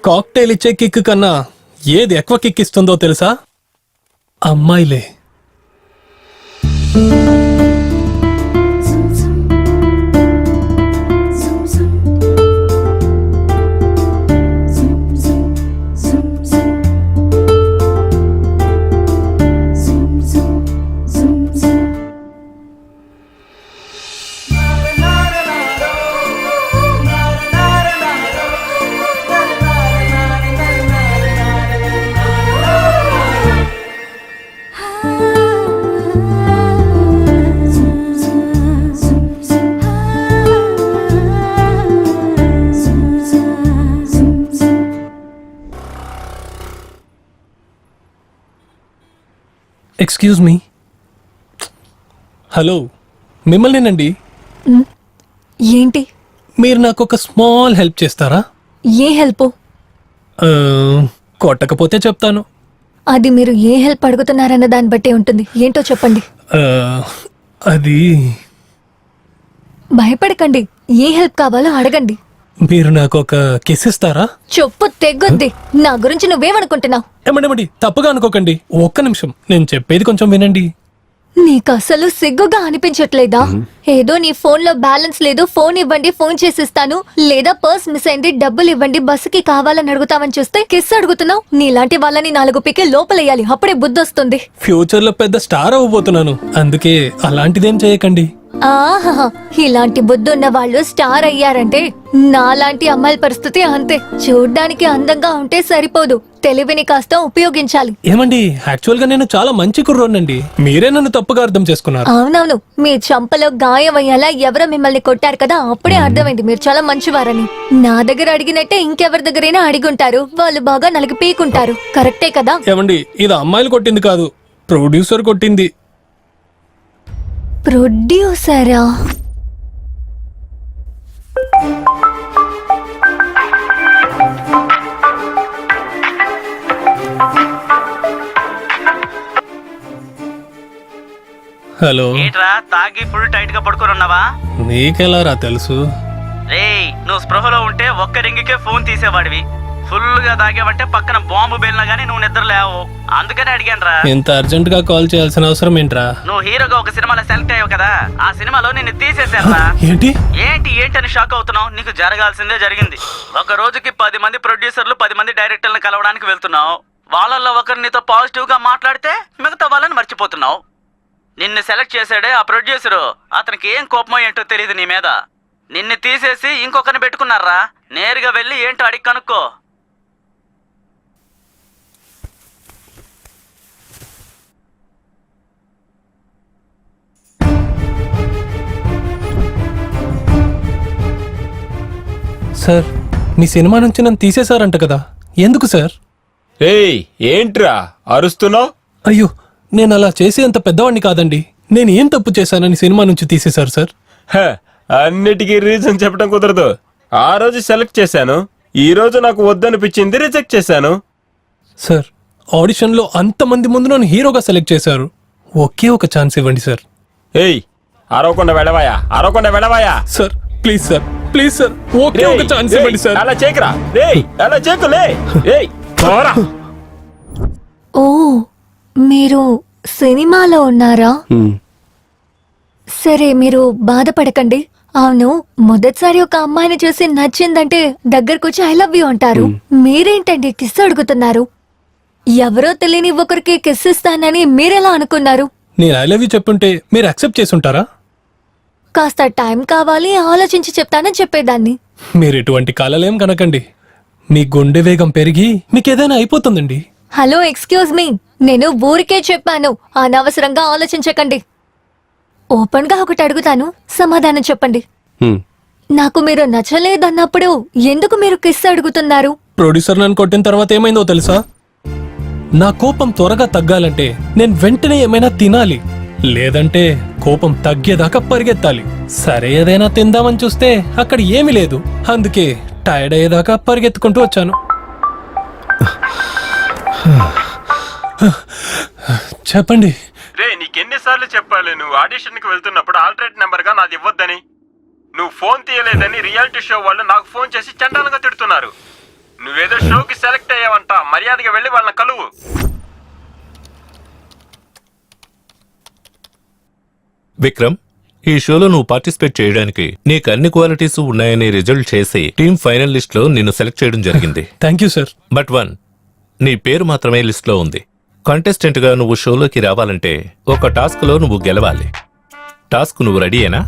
Cocktail ఇచ్చే kick కన్నా ఏది ఎక్కువ కిక్ ఇస్తుందో తెలుసా? అమ్మాయిలే. Excuse me. హలో, మిమ్మల్నేనండి. ఏంటి? మీరు నాకు ఒక స్మాల్ హెల్ప్ చేస్తారా? ఏ హెల్ప్? కొట్టకపోతే చెప్తాను. అది మీరు ఏ హెల్ప్ అడుగుతున్నారన్న దాన్ని బట్టే ఉంటుంది. ఏంటో చెప్పండి. అది భయపడకండి, ఏ హెల్ప్ కావాలో అడగండి. మీరు నాకు ఒక కిస్ ఇస్తారా? చెప్పు తెగొద్ది. నా గురించి నువ్వేమనుకుంటున్నావు? ఏమండి తప్పుగా అనుకోకండి, ఒక్క నిమిషం నేను చెప్పేది కొంచెం వినండి. నీకు అసలు సిగ్గుగా అనిపించట్లేదా? ఏదో నీ ఫోన్ లో బ్యాలెన్స్ లేదు, ఫోన్ ఇవ్వండి ఫోన్ చేసిస్తాను, లేదా పర్స్ మిస్ అయింది డబ్బులు ఇవ్వండి బస్సుకి కావాలని అడుగుతావని చూస్తే కిస్ అడుగుతున్నావు. నీలాంటి వాళ్ళని 4 పీకే లోపలేయాలి, అప్పుడే బుద్ధి వస్తుంది. ఫ్యూచర్ లో పెద్ద స్టార్ అవ్వబోతున్నాను, అందుకే అలాంటిదేం చేయకండి. ఆహా, ఇలాంటి బుద్ధున్న వాళ్ళు స్టార్ అయ్యారంటే నాలాంటి అమ్మాయిల పరిస్థితి అంతే. చూడ్డానికి అందంగా ఉంటే సరిపోదు, తెలివిని కాస్త ఉపయోగించాలి. ఏమండి, యాక్చువల్ గా నేను చాలా మంచి కుర్రోనండి, మీరే నన్ను తప్పుగా అర్థం చేసుకున్నారు. అవునవును, మీ చంపలో గాయం అయ్యేలా ఎవరో మిమ్మల్ని కొట్టారు కదా, అప్పుడే అర్థమైంది మీరు చాలా మంచివారని. నా దగ్గర అడిగినట్టే ఇంకెవరి దగ్గరైనా అడిగుంటారు, వాళ్ళు బాగా నలిగి పీకుంటారు. కరెక్టే కదా? ఏమండి, ఇది అమ్మాయిలు కొట్టింది కాదు, ప్రొడ్యూసర్ కొట్టింది. ప్రొడ్యూసరా? హలో. ఏంట్రా తాగి ఫుల్ టైట్ గా పడుకొని ఉన్నావా? నీకెలా రా తెలుసు? రేయ్, నువ్వు స్పృహలో ఉంటే ఒక్క రింగికే ఫోన్ తీసేవాడివి. ఫుల్ గా తాగావంటే పక్కన బాంబు బేలినా గానీ నువ్వు నిద్ర లేవు. అందుకనే అడిగాను రా. ఇంత అర్జెంట్ గా కాల్ చేయాల్సిన అవసరం ఏంట్రా? నువ్వు హీరోగా ఒక సినిమాలో సెలెక్ట్ అయ్యావు కదా, ఆ సినిమాలో నిన్ను తీసేశారా? ఏంటి ఏంటి ఏంటి అని షాక్ అవుతున్నావు? నీకు జరగాల్సిందే జరిగింది. ఒక రోజుకి 10 మంది ప్రొడ్యూసర్లు 10 మంది డైరెక్టర్లను కలవడానికి వెళ్తున్నావు. వాళ్ళల్లో ఒకరు నీతో పాజిటివ్ గా మాట్లాడితే మిగతా వాళ్ళని మర్చిపోతున్నావు. నిన్ను సెలెక్ట్ చేశాడే ఆ ప్రొడ్యూసరు, అతనికి ఏం కోపమో ఏంటో తెలియదు నీ మీద. నిన్ను తీసేసి ఇంకొకరిని పెట్టుకున్నారా? నేరుగా వెళ్ళి ఏంటో అడిగి కనుక్కో. సార్, మీ సినిమా నుంచి నన్ను తీసేశారంట కదా, ఎందుకు సార్? ఏయ్, ఏంట్రా అరుస్తున్నావు? అయ్యో, నేను అలా చేసేంత పెద్దవాడిని కాదండి. నేను ఏం తప్పు చేశానని సినిమా నుంచి తీసేశారు సార్? అన్నిటికీ రీజన్ చెప్పడం కుదరదు. ఆ రోజు సెలెక్ట్ చేశాను, ఈ రోజు నాకు వద్దనిపించింది రిజెక్ట్ చేశాను. సార్, ఆడిషన్లో అంతమంది ముందు నన్ను హీరోగా సెలెక్ట్ చేశారు, ఒకే ఒక ఛాన్స్ ఇవ్వండి సార్. ఏయ్, అరవకుండా వెళ్ళవాయా sir please sir, please sir, ఒకే ఒక ఛాన్స్ ఇవ్వండి సార్. అలా చేయకురా, అలా చేయకులే. ఓ, మీరు సినిమాలో ఉన్నారా? సరే, మీరు బాధపడకండి. అవును, మొదటిసారి ఒక అమ్మాయిని చూసి నచ్చిందంటే దగ్గరకొచ్చి ఐ లవ్ యూ అంటారు. మీరేంటండి కిస్ అడుగుతున్నారు? ఎవరో తెలియని ఒకరికి కిస్ ఇస్తానని మీరెలా అనుకున్నారు? నేను ఐ లవ్ యూ చెప్పుంటే మీరు యాక్సెప్ట్ చేసి ఉంటారా? కాస్త టైం కావాలి, ఆలోచించి చెప్తానని చెప్పేదాన్ని. మీరు ఇటువంటి కలలేం కనకండి, మీ గుండె వేగం పెరిగి మీకేదైనా అయిపోతుందండి. హలో, ఎక్స్క్యూజ్ మీ, నేను ఊరికే చెప్పాను, అనవసరంగా ఆలోచించకండి. ఓపెన్ గా ఒకటి అడుగుతాను, సమాధానం చెప్పండి. నాకు మీరు నచ్చలేదన్నప్పుడు ఎందుకు మీరు కిస్ అడుగుతున్నారు? ప్రొడ్యూసర్ నన్ను కొట్టిన తర్వాత ఏమైందో తెలుసా? నా కోపం త్వరగా తగ్గాలంటే నేను వెంటనే ఏమైనా తినాలి, లేదంటే కోపం తగ్గేదాకా పరిగెత్తాలి. సరే, ఏదైనా తిందామని చూస్తే అక్కడ ఏమీ లేదు, అందుకే టైర్డ్ అయ్యేదాకా పరిగెత్తుకుంటూ వచ్చాను. చెప్పండి. రే, నీకెన్నిసార్లు చెప్పాలి నువ్వు ఆడిషన్ కి వెళ్తున్నప్పుడు ఆల్టర్నేట్ నెంబర్ గా నాది ఇవ్వద్దని? నువ్వు ఫోన్ తీయలేదని రియాలిటీ షో వాళ్ళు నాకు ఫోన్ చేసి చండాలంగా తిడుతున్నారు. నువ్వేదో షోకి సెలెక్ట్ అయ్యావంట, మర్యాదగా వెళ్ళి వాళ్ళని కలువు. విక్రమ్, ఈ షోలో నువ్వు పార్టిసిపేట్ చేయడానికి నీకు అన్ని క్వాలిటీస్ ఉన్నాయని రిజల్ట్ చేసి టీమ్ ఫైనల్ లిస్ట్ లో నిన్ను సెలెక్ట్ చేయడం జరిగింది. Thank you sir. బట్ నీ పేరు మాత్రమే లిస్ట్ లో ఉంది. కంటెస్టెంట్ గా నువ్వు షోలోకి రావాలంటే ఒక టాస్క్ లో నువ్వు గెలవాలి. టాస్క్ నువ్వు రెడీయేనా?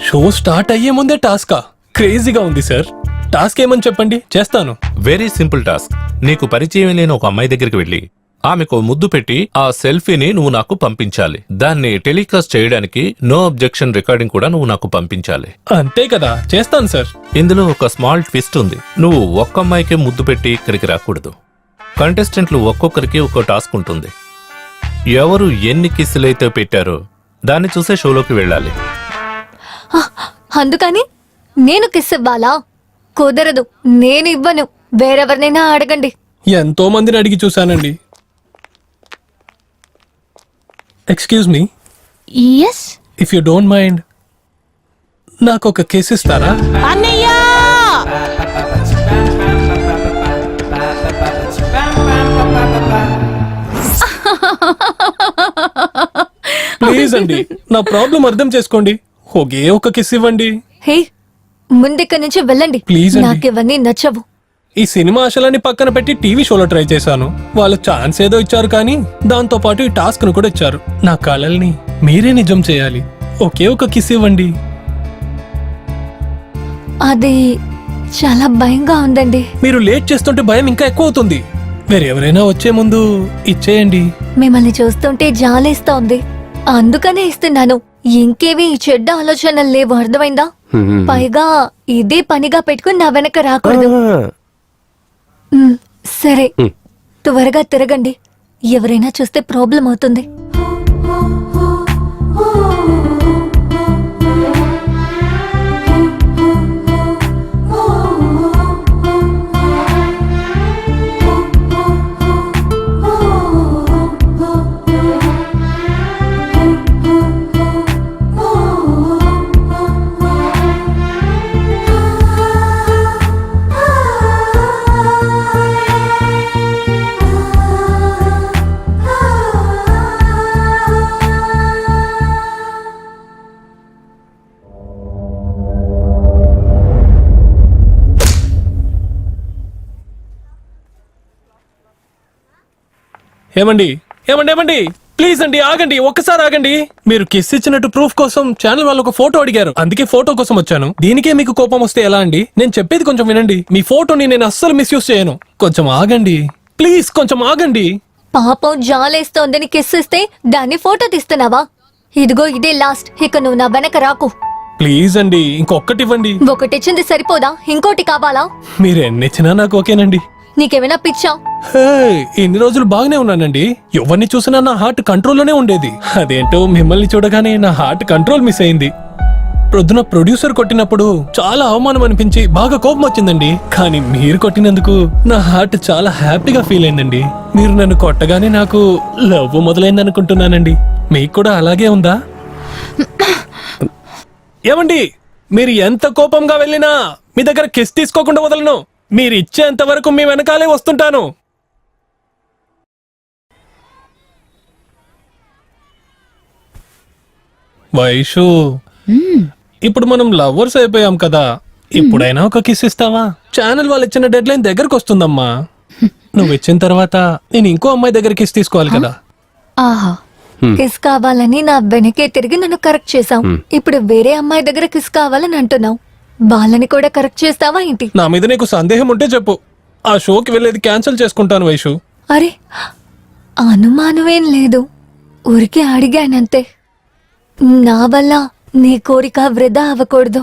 షో స్టార్ట్ అయ్యే ముందే టాస్కా? క్రేజీగా ఉంది సార్. టాస్క్ ఏమని చెప్పండి, చేస్తాను. Very simple task. నీకు పరిచయం లేని ఒక అమ్మాయి దగ్గరికి వెళ్ళి ఆమెకు ముద్దు పెట్టి ఆ సెల్ఫీని నువ్వు నాకు పంపించాలి. దాన్ని టెలికాస్ట్ చేయడానికి నో అబ్జెక్షన్ రికార్డింగ్ కూడా నువ్వు నాకు పంపించాలి. అంతే కదా, చేస్తాను సార్. ఇందులో ఒక స్మాల్ ట్విస్ట్ ఉంది. నువ్వు ఒక్క అమ్మాయికే ముద్దు పెట్టి ఇక్కడికి రాకూడదు. కంటెస్టెంట్లు ఒక్కొక్కరికి ఒక్కో టాస్క్ ఉంటుంది. ఎవరు ఎన్ని కిస్సులైతే పెట్టారో దాన్ని చూసే షోలోకి వెళ్ళాలి. అందుకని నేను కిస్ ఇవ్వాలా? కుదరదు, నేను ఇవ్వను. వేరెవరినైనా అడగండి. ఎంతో మందిని అడిగి చూశానండి. Excuse me, yes if you don't mind నాకు ఒక కేసు ఇస్తారా? అన్నయ్య. ప్లీజ్ అండి, నా ప్రాబ్లం అర్థం చేసుకోండి. ఒకే ఒక కిస్ ఇవ్వండి. హే, ముందిక్కడి నుంచి వెళ్ళండి. ప్లీజ్ అండి. నాకు ఇవన్నీ నచ్చవు. ఈ సినిమా ఆశలన్నీ పక్కన పెట్టి టీవీ షోలో ట్రై చేశాను. వాళ్ళు ఛాన్స్ ఏదో ఇచ్చారు, కానీ దాంతో పాటు ఈ టాస్క్ ను కూడా ఇచ్చారు. నా కలల్ని మీరే నిజం చేయాలి. ఒకే ఒక కిస్ ఇవ్వండి. అది చాలా భయంగా ఉందండి. మీరు లేట్ చేస్తుంటే భయం ఇంకా ఎక్కువ అవుతుంది. వేరెవరైనా వచ్చే ముందు ఇచ్చేయండి. మిమ్మల్ని చూస్తుంటే జాలేస్తోంది, అందుకనే ఇస్తున్నాను. ఇంకేవి ఈ చెడ్డ ఆలోచనలు లేవు, అర్థమైందా? పైగా ఇదే పనిగా పెట్టుకుని నా వెనక రాకూడదు. సరే, త్వరగా తిరగండి. ఎవరైనా చూస్తే ప్రాబ్లం అవుతుంది. ఏమండి ఏమండి ఏమండి, ప్లీజ్ అండి, ఆగండి, ఒక్కసారి ఆగండి. మీరు కిస్ ఇచ్చినట్టు ప్రూఫ్ కోసం ఛానల్ వాళ్ళు ఒక ఫోటో అడిగారు. అందుకే ఫోటో కోసం వచ్చాను. దీనికే మీకు కోపం వస్తే ఎలా అండి? నేను చెప్పేది కొంచెం వినండి. మీ ఫోటోని నేను అస్సలు మిస్యూజ్ చేయను. కొంచెం ఆగండి ప్లీజ్, కొంచెం ఆగండి. పాపం జాలేస్తోందని కిస్ ఇస్తే దాన్ని ఫోటో తీస్తున్నావా? ఇదిగో ఇదే లాస్ట్. ఇక నువ్వు నా వెనక రాకు. ప్లీజ్ అండి, ఇంకొకటి ఇవ్వండి. ఒకటిచ్చింది సరిపోదా? ఇంకోటి కావాలా? మీరు ఎన్నిచ్చినా నాకు ఓకేనండి. నీకేమైనా పిచ్చా? హే, ఇన్ని రోజులు బాగానే ఉన్నానండి. ఎవరిని చూసినా నా హార్ట్ కంట్రోల్లోనే ఉండేది. అదేంటో మిమ్మల్ని చూడగానే నా హార్ట్ కంట్రోల్ మిస్ అయింది. ప్రొద్దున ప్రొడ్యూసర్ కొట్టినప్పుడు చాలా అవమానం అనిపించి బాగా కోపం వచ్చిందండి. కానీ మీరు కొట్టినందుకు నా హార్ట్ చాలా హ్యాపీగా ఫీల్ అయిందండి. మీరు నన్ను కొట్టగానే నాకు లవ్ మొదలైంది అనుకుంటున్నానండి. మీకు కూడా అలాగే ఉందా? ఏమండి, మీరు ఎంత కోపంగా వెళ్ళినా మీ దగ్గర కిస్ తీసుకోకుండా వదలను. మీరు ఇచ్చేంత వరకు మీ వెనకాలే వస్తుంటాను. వైషు, ఇప్పుడు మనం లవర్స్ అయిపోయాం కదా, ఇప్పుడైనా ఒక కిస్ ఇస్తావా? ఛానల్ వాళ్ళు ఇచ్చిన డెడ్ లైన్ దగ్గరకు వస్తుందమ్మా. నువ్వు ఇచ్చిన తర్వాత నేను ఇంకో అమ్మాయి దగ్గర కిస్ తీసుకోవాలి కదా. ఆహా, కిస్ కావాలని నా వెనకే తిరిగి నన్ను కరెక్ట్ చేసావు. ఇప్పుడు వేరే అమ్మాయి దగ్గర కిస్ కావాలని అంటున్నావు. వాళ్ళని కూడా కరెక్ట్ చేస్తావా ఏంటి? నా మీద నీకు సందేహం ఉంటే చెప్పు, ఆ షోకి వెళ్ళేది క్యాన్సిల్ చేసుకుంటాను వైషు. అరే, అనుమానమేం లేదు, ఊరికే అడిగానంతే. నా వల్ల నీ కోరిక వృధా అవ్వకూడదు.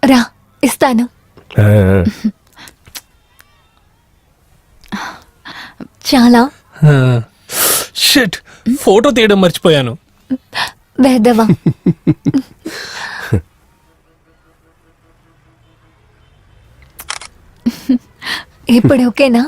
రా, ఇస్తాను. చాలా షిట్, ఫోటో తీయడం మర్చిపోయాను. వేదవా. ఇప్పుడు ఓకేనా?